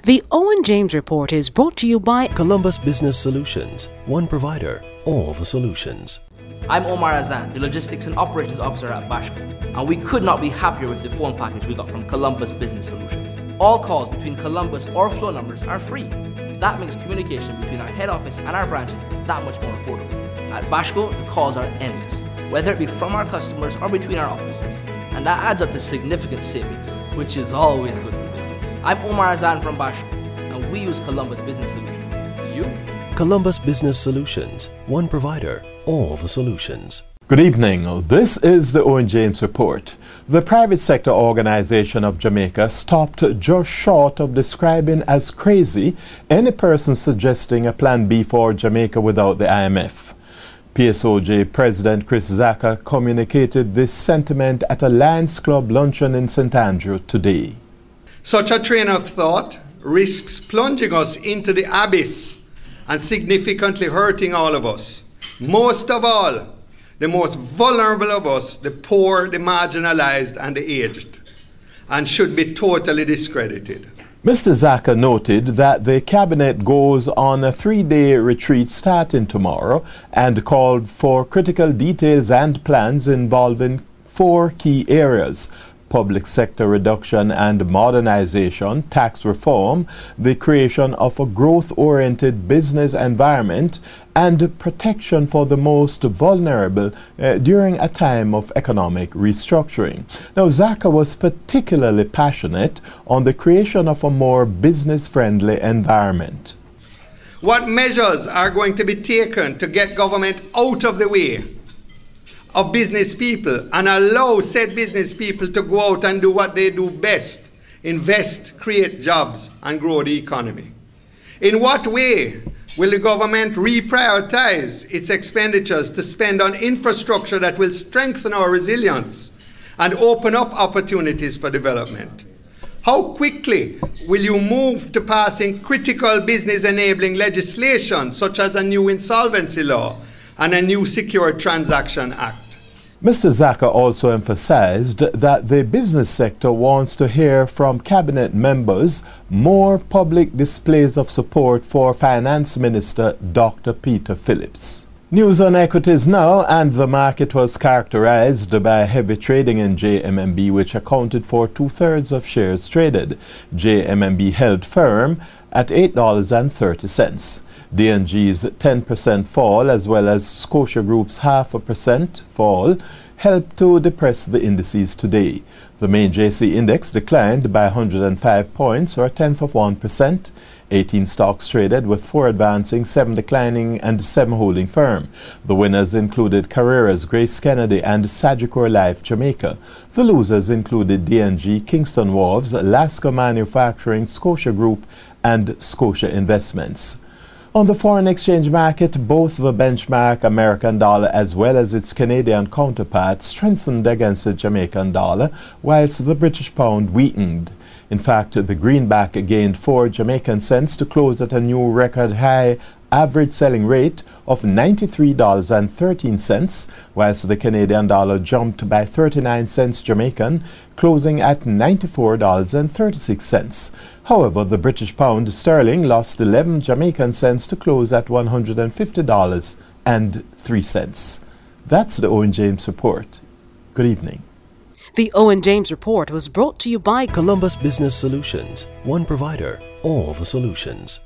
The Owen James Report is brought to you by Columbus Business Solutions. One provider, all the solutions. I'm Omar Azan, the Logistics and Operations Officer at Bashco, and we could not be happier with the phone package we got from Columbus Business Solutions. All calls between Columbus or flow numbers are free. That makes communication between our head office and our branches that much more affordable. At Bashco, the calls are endless, whether it be from our customers or between our offices, and that adds up to significant savings, which is always good for business. I'm Omar Azan from Bashco, and we use Columbus Business Solutions. You? Columbus Business Solutions. One provider, all the solutions. Good evening. This is the Owen James Report. The private sector organization of Jamaica stopped just short of describing as crazy any person suggesting a plan B for Jamaica without the IMF. PSOJ President Chris Zaka communicated this sentiment at a Lions Club luncheon in St. Andrew today. Such a train of thought risks plunging us into the abyss and significantly hurting all of us. Most of all, the most vulnerable of us, the poor, the marginalized, and the aged, and should be totally discredited. Mr. Zaka noted that the cabinet goes on a 3-day retreat starting tomorrow and called for critical details and plans involving 4 key areas: public sector reduction and modernization, tax reform, the creation of a growth-oriented business environment, and protection for the most vulnerable during a time of economic restructuring. Now, Zaka was particularly passionate on the creation of a more business-friendly environment. What measures are going to be taken to get government out of the way of business people and allow said business people to go out and do what they do best: invest, create jobs, and grow the economy? In what way will the government reprioritize its expenditures to spend on infrastructure that will strengthen our resilience and open up opportunities for development? How quickly will you move to passing critical business enabling legislation such as a new insolvency law and a new Secure Transaction Act? Mr. Zaka also emphasized that the business sector wants to hear from cabinet members more public displays of support for Finance Minister Dr. Peter Phillips. News on equities now, and the market was characterized by heavy trading in JMMB, which accounted for 2/3 of shares traded. JMMB held firm at $8.30. DNG's 10% fall, as well as Scotia Group's 0.5% fall, helped to depress the indices today. The main JC index declined by 105 points, or 1/10%. 18 stocks traded, with 4 advancing, 7 declining, and 7 holding firm. The winners included Carreras, Grace Kennedy, and Sagicor Life Jamaica. The losers included DNG, Kingston Wharves, Lasco Manufacturing, Scotia Group, and Scotia Investments. On the foreign exchange market, both the benchmark American dollar as well as its Canadian counterpart strengthened against the Jamaican dollar, whilst the British pound weakened. In fact, the greenback gained 4 Jamaican cents to close at a new record high average selling rate of $93.13, whilst the Canadian dollar jumped by 39 cents Jamaican, closing at $94.36. However, the British pound sterling lost 11 Jamaican cents to close at $150.03. That's the Owen James Report. Good evening. The Owen James Report was brought to you by Columbus Business Solutions. One provider, all the solutions.